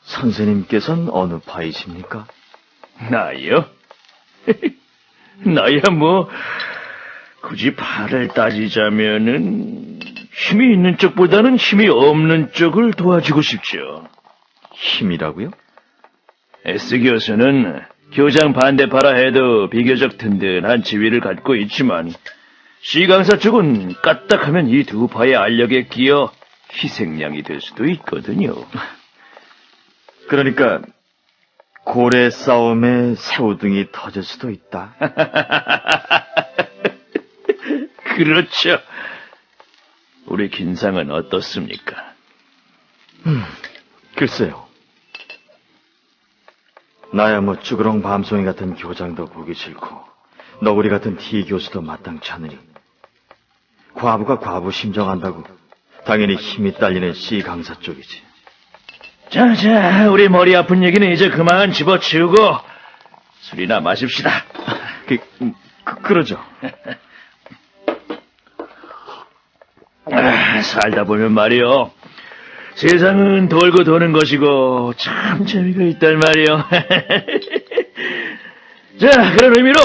선생님께서는 어느 파이십니까? 나요? 나야 뭐 굳이 파를 따지자면은 힘이 있는 쪽보다는 힘이 없는 쪽을 도와주고 싶죠. 힘이라고요? S 교수는 교장 반대파라 해도 비교적 든든한 지위를 갖고 있지만 C 강사 쪽은 까딱하면 이 두 파의 알력에 끼어 희생양이 될 수도 있거든요. 그러니까 고래 싸움에 새우등이 터질 수도 있다. 그렇죠. 우리 긴상은 어떻습니까? 글쎄요. 나야 뭐 쭈그렁 밤송이 같은 교장도 보기 싫고 너구리 같은 T 교수도 마땅치 않으니 과부가 과부 심정한다고 당연히 힘이 딸리는 C 강사 쪽이지. 자, 우리 머리 아픈 얘기는 이제 그만 집어치우고 술이나 마십시다. 그러죠. 살다 보면 말이요. 세상은 돌고 도는 것이고 참 재미가 있단 말이요. 자, 그런 의미로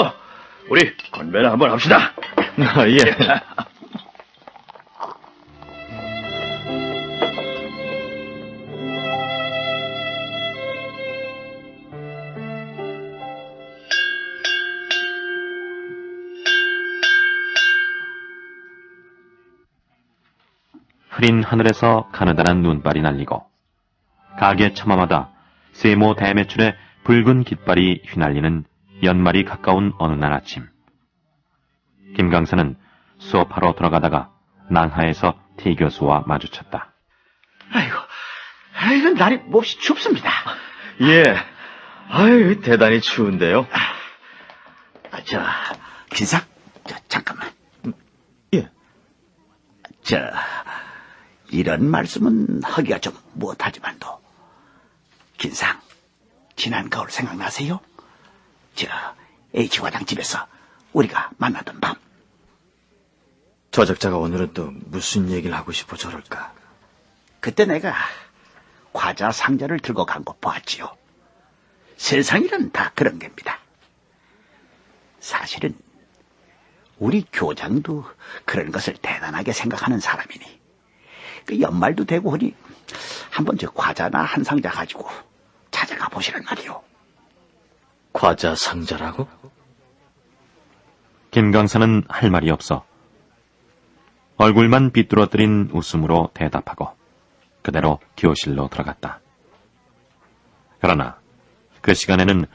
우리 건배나 한번 합시다. 예. 흐린 하늘에서 가느다란 눈발이 날리고 가게 처마마다 세모 대매출에 붉은 깃발이 휘날리는 연말이 가까운 어느 날 아침 김강사는 수업하러 들어가다가 난하에서 T 교수와 마주쳤다. 아이고, 날이 몹시 춥습니다. 예. 대단히 추운데요. 긴상, 잠깐만. 예. 이런 말씀은 하기가 좀 못하지만도 긴상, 지난 가을 생각나세요? H 과장 집에서 우리가 만나던 밤. 저 작자가 오늘은 또 무슨 얘기를 하고 싶어 저럴까? 그때 내가 과자 상자를 들고 간 거 보았지요. 세상이란 다 그런 겁니다. 사실은 우리 교장도 그런 것을 대단하게 생각하는 사람이니 그 연말도 되고 하니 한번 저 과자나 한 상자 가지고 찾아가 보시란 말이요. 과자 상자라고? 김강사는 할 말이 없어 얼굴만 비뚤어뜨린 웃음으로 대답하고 그대로 교실로 들어갔다. 그러나 그 시간에는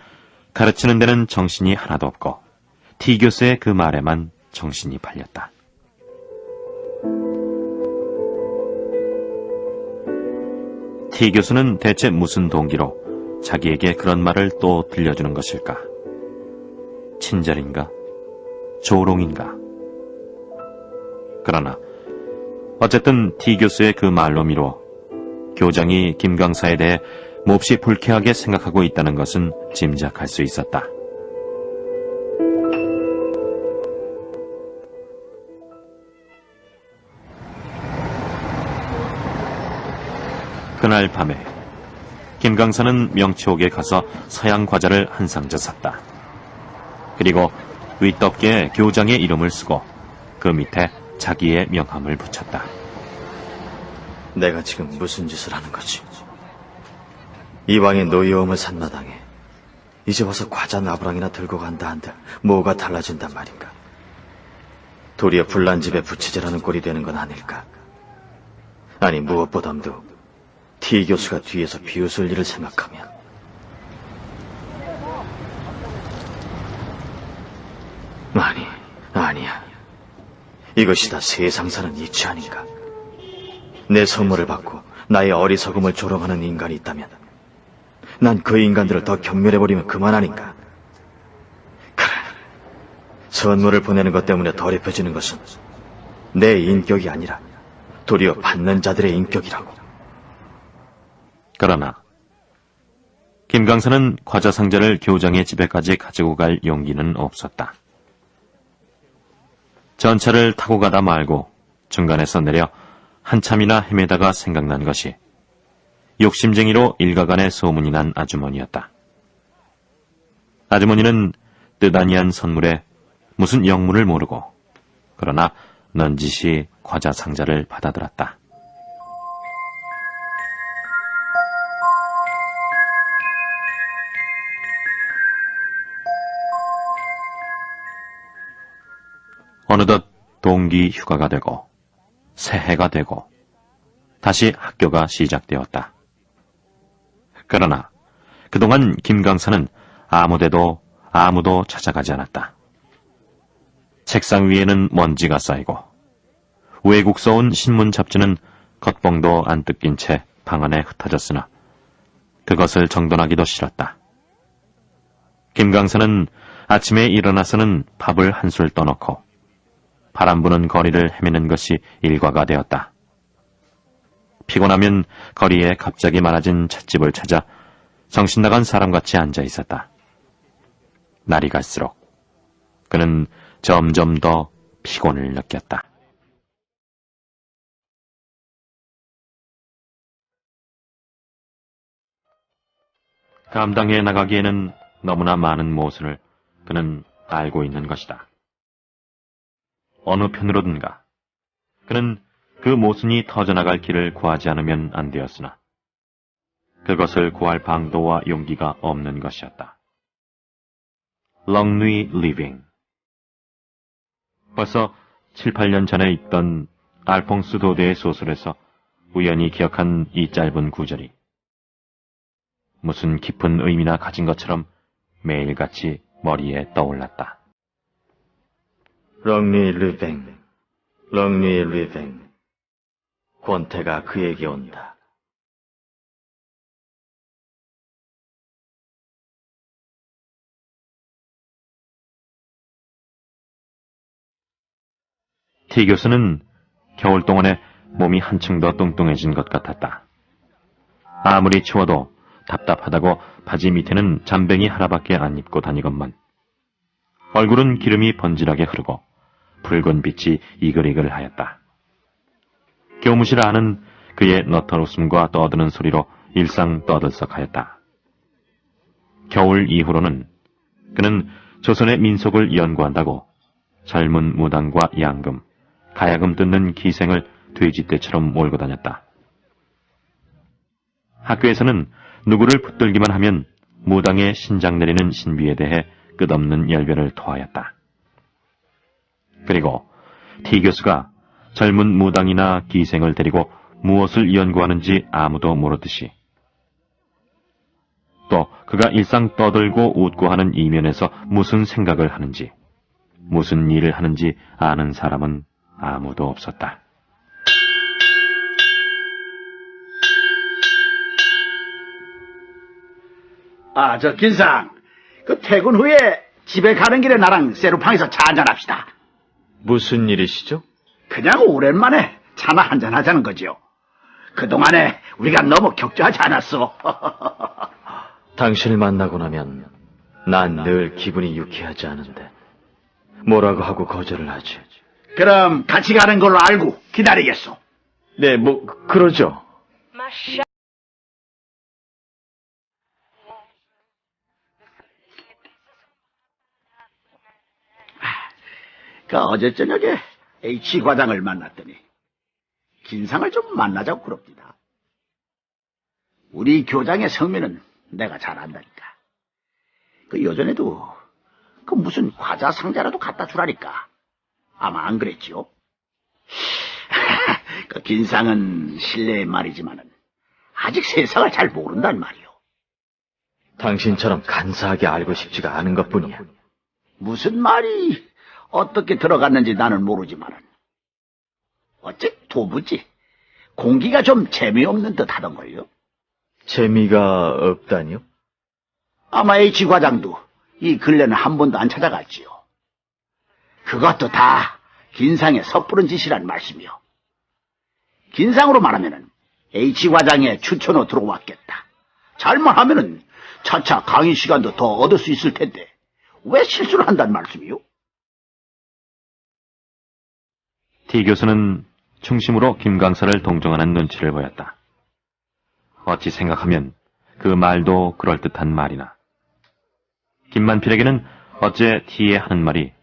가르치는 데는 정신이 하나도 없고 T 교수의 그 말에만 정신이 팔렸다. T 교수는 대체 무슨 동기로 자기에게 그런 말을 또 들려주는 것일까? 친절인가? 조롱인가? 그러나 어쨌든 T 교수의 그 말로 미루어 교장이 김 강사에 대해 몹시 불쾌하게 생각하고 있다는 것은 짐작할 수 있었다. 그날 밤에 김 강사는 명치옥에 가서 서양 과자를 한 상자 샀다. 그리고 윗덮개에 교장의 이름을 쓰고 그 밑에 자기의 명함을 붙였다. 내가 지금 무슨 짓을 하는 거지? 이방의 노여움을 산 마당에 이제 와서 과자 나부랑이나 들고 간다 한들 뭐가 달라진단 말인가? 도리어 불난 집에 부치제라는 꼴이 되는 건 아닐까? 아니 무엇보다도 T 교수가 뒤에서 비웃을 일을 생각하면 아니야. 이것이 다 세상 사는 이치 아닌가? 내 선물을 받고 나의 어리석음을 조롱하는 인간이 있다면 난 그 인간들을 더 경멸해버리면 그만 아닌가? 그래, 선물을 보내는 것 때문에 더럽혀지는 것은 내 인격이 아니라 도리어 받는 자들의 인격이라고. 그러나 김 강사는 과자 상자를 교장의 집에까지 가지고 갈 용기는 없었다. 전차를 타고 가다 말고 중간에서 내려 한참이나 헤매다가 생각난 것이 욕심쟁이로 일가간에 소문이 난 아주머니였다. 아주머니는 뜻아니한 선물에 무슨 영문을 모르고 그러나 넌지시 과자 상자를 받아들었다. 어느덧 동기 휴가가 되고 새해가 되고 다시 학교가 시작되었다. 그러나 그동안 김 강사는 아무도 찾아가지 않았다. 책상 위에는 먼지가 쌓이고 외국서 온 신문 잡지는 겉봉도 안 뜯긴 채 방 안에 흩어졌으나 그것을 정돈하기도 싫었다. 김 강사는 아침에 일어나서는 밥을 한술 떠놓고 바람 부는 거리를 헤매는 것이 일과가 되었다. 피곤하면 거리에 갑자기 많아진 찻집을 찾아 정신나간 사람같이 앉아 있었다. 날이 갈수록 그는 점점 더 피곤을 느꼈다. 감당해 나가기에는 너무나 많은 모순을 그는 알고 있는 것이다. 어느 편으로든가 그는 그 모순이 터져나갈 길을 구하지 않으면 안 되었으나 그것을 구할 방도와 용기가 없는 것이었다. 렁누이 리빙. 벌써 7, 8년 전에 읽던 알퐁스 도데의 소설에서 우연히 기억한 이 짧은 구절이 무슨 깊은 의미나 가진 것처럼 매일같이 머리에 떠올랐다. 렁누이 리빙, 권태가 그에게 온다. T 교수는 겨울 동안에 몸이 한층 더 뚱뚱해진 것 같았다. 아무리 추워도 답답하다고 바지 밑에는 잠뱅이 하나밖에 안 입고 다니건만 얼굴은 기름이 번질하게 흐르고 붉은 빛이 이글이글하였다. 교무실 안은 그의 너털 웃음과 떠드는 소리로 일상 떠들썩하였다. 겨울 이후로는 그는 조선의 민속을 연구한다고 젊은 무당과 양금, 가야금 뜯는 기생을 돼지떼처럼 몰고 다녔다. 학교에서는 누구를 붙들기만 하면 무당의 신장 내리는 신비에 대해 끝없는 열변을 토하였다. 그리고 T 교수가 젊은 무당이나 기생을 데리고 무엇을 연구하는지 아무도 모르듯이 또 그가 일상 떠들고 웃고 하는 이면에서 무슨 생각을 하는지 무슨 일을 하는지 아는 사람은 아무도 없었다. 저 긴상, 그 퇴근 후에 집에 가는 길에 나랑 세루팡에서 차 한잔합시다. 무슨 일이시죠? 그냥 오랜만에 차나 한잔 하자는 거지요. 그동안에 우리가 너무 격조하지 않았어. 당신을 만나고 나면 난 늘 기분이 유쾌하지 않은데 뭐라고 하고 거절을 하지. 그럼 같이 가는 걸로 알고 기다리겠소. 네, 그러죠. 어제 저녁에 H 과장을 만났더니 긴상을 좀 만나자고 그럽니다. 우리 교장의 성미는 내가 잘 안다니까. 요전에도 무슨 과자 상자라도 갖다 주라니까. 아마 안 그랬지요? 긴상은 실례의 말이지만은 아직 세상을 잘 모른단 말이오. 당신처럼 간사하게 알고 싶지가 않은 것뿐이야. 무슨 말이 어떻게 들어갔는지 나는 모르지만은 어째 도무지 공기가 좀 재미없는 듯 하던걸요. 재미가 없다니요? 아마 H 과장도 이 근래는 한 번도 안 찾아갔지요. 그것도 다 긴상의 섣부른 짓이란 말씀이요. 긴상으로 말하면은 H 과장의 추천으로 들어왔겠다. 잘만 하면은 차차 강의 시간도 더 얻을 수 있을 텐데 왜 실수를 한단 말씀이요? T 교수는 중심으로 김광서를 동정하는 눈치를 보였다. 어찌 생각하면 그 말도 그럴듯한 말이나. 김만필에게는 어째 T의 하는 말이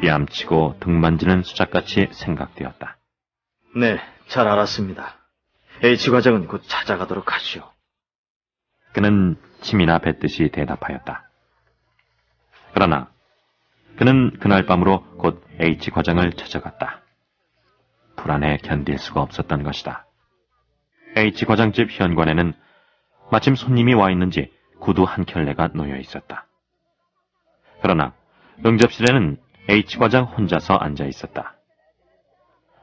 뺨치고 등 만지는 수작같이 생각되었다. 네, 잘 알았습니다. H 과장은 곧 찾아가도록 하시오. 그는 침이나 뱉듯이 대답하였다. 그러나 그는 그날 밤으로 곧 H 과장을 찾아갔다. 불안해 견딜 수가 없었던 것이다. H 과장집 현관에는 마침 손님이 와 있는지 구두 한 켤레가 놓여 있었다. 그러나 응접실에는 H 과장 혼자서 앉아 있었다.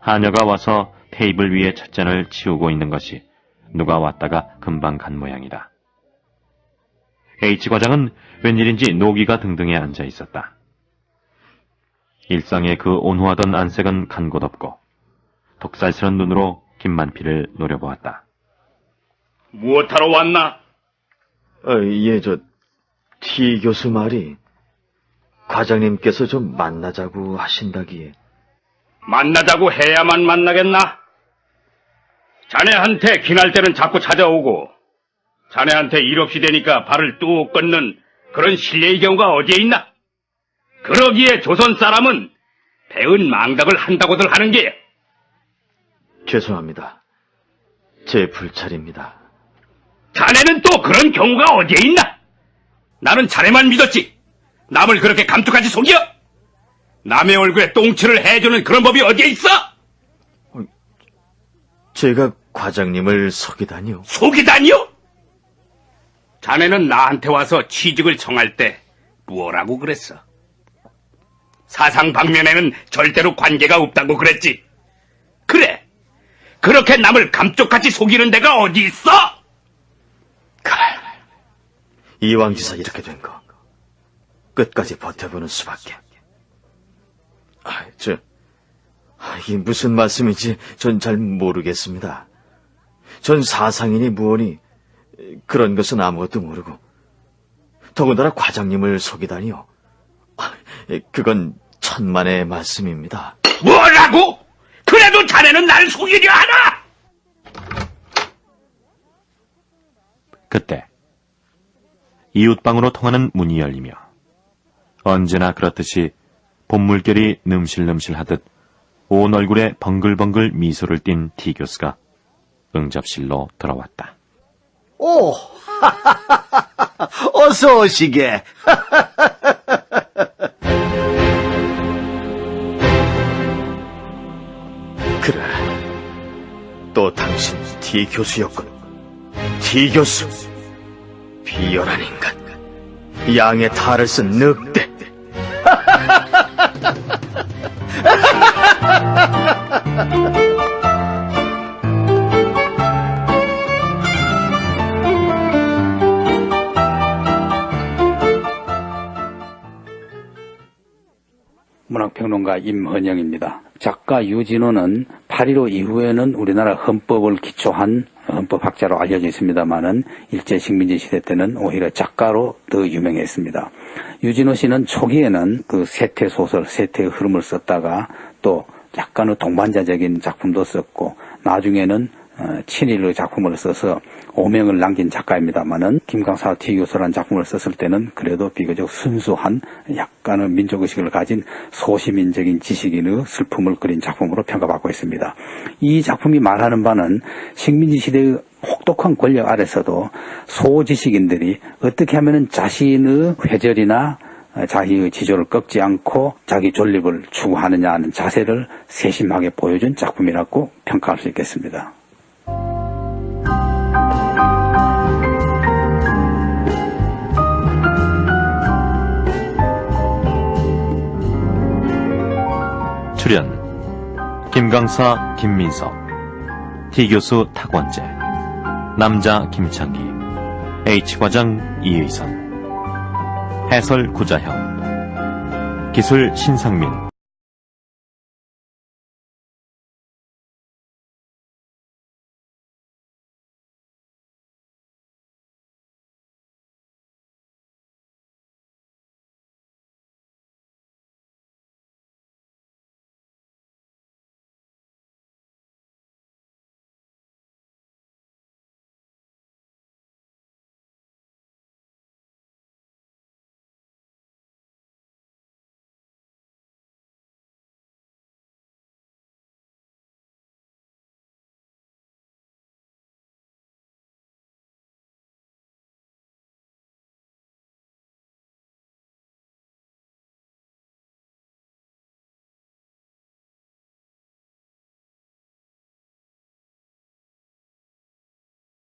하녀가 와서 테이블 위에 찻잔을 치우고 있는 것이 누가 왔다가 금방 간 모양이다. H 과장은 웬일인지 노기가 등등에 앉아 있었다. 일상의 그 온화하던 안색은 간 곳 없고 독살스런 눈으로 김만필을 노려보았다. 무엇하러 왔나? 예, T 교수 말이 과장님께서 좀 만나자고 하신다기에. 만나자고 해야만 만나겠나? 자네한테 기날 때는 자꾸 찾아오고 자네한테 일 없이 되니까 발을 뚝 뻗는 그런 실례의 경우가 어디에 있나? 그러기에 조선 사람은 배은 망각을 한다고들 하는 게. 죄송합니다. 제 불찰입니다. 자네는 또 그런 경우가 어디에 있나? 나는 자네만 믿었지. 남을 그렇게 감쪽같이 속여? 남의 얼굴에 똥칠을 해주는 그런 법이 어디에 있어? 제가 과장님을 속이다니요? 속이다니요? 자네는 나한테 와서 취직을 청할 때 뭐라고 그랬어? 사상 방면에는 절대로 관계가 없다고 그랬지. 그래. 그렇게 남을 감쪽같이 속이는 데가 어디 있어? 그래. 이왕지사 이렇게 된 거 끝까지 버텨보는 수밖에. 이게 무슨 말씀인지 전 잘 모르겠습니다. 전 사상이니 무엇니 그런 것은 아무것도 모르고 더군다나 과장님을 속이다니요. 그건 천만의 말씀입니다. 뭐라고? 그래도 자네는 날 속이려 하나? 그때 이웃방으로 통하는 문이 열리며 언제나 그렇듯이 봄물결이 넘실넘실하듯 온 얼굴에 벙글벙글 미소를 띤 T 교수가 응접실로 들어왔다. 오, 어서 오시게. 그래, 또 당신 T 교수였군. T 교수, 비열한 인간, 양의 탈을 쓴 늑대. 문학평론가 임헌영입니다. 작가 유진호는 8.15 이후에는 우리나라 헌법을 기초한 헌법학자로 알려져 있습니다만은 일제 식민지 시대 때는 오히려 작가로 더 유명했습니다. 유진호 씨는 초기에는 그 세태 소설, 세태의 흐름을 썼다가 또 약간의 동반자적인 작품도 썼고 나중에는 친일의 작품을 써서 오명을 남긴 작가입니다만은 김강사 T교수라는 작품을 썼을 때는 그래도 비교적 순수한 약간의 민족의식을 가진 소시민적인 지식인의 슬픔을 그린 작품으로 평가받고 있습니다. 이 작품이 말하는 바는 식민지 시대의 혹독한 권력 아래서도 소지식인들이 어떻게 하면 자신의 회절이나 자기의 지조를 꺾지 않고 자기 존립을 추구하느냐 하는 자세를 세심하게 보여준 작품이라고 평가할 수 있겠습니다. 출연 김강사 김민석, T교수 탁원재, 남자 김창기, H과장 이의선, 해설 구자형, 기술 신상민,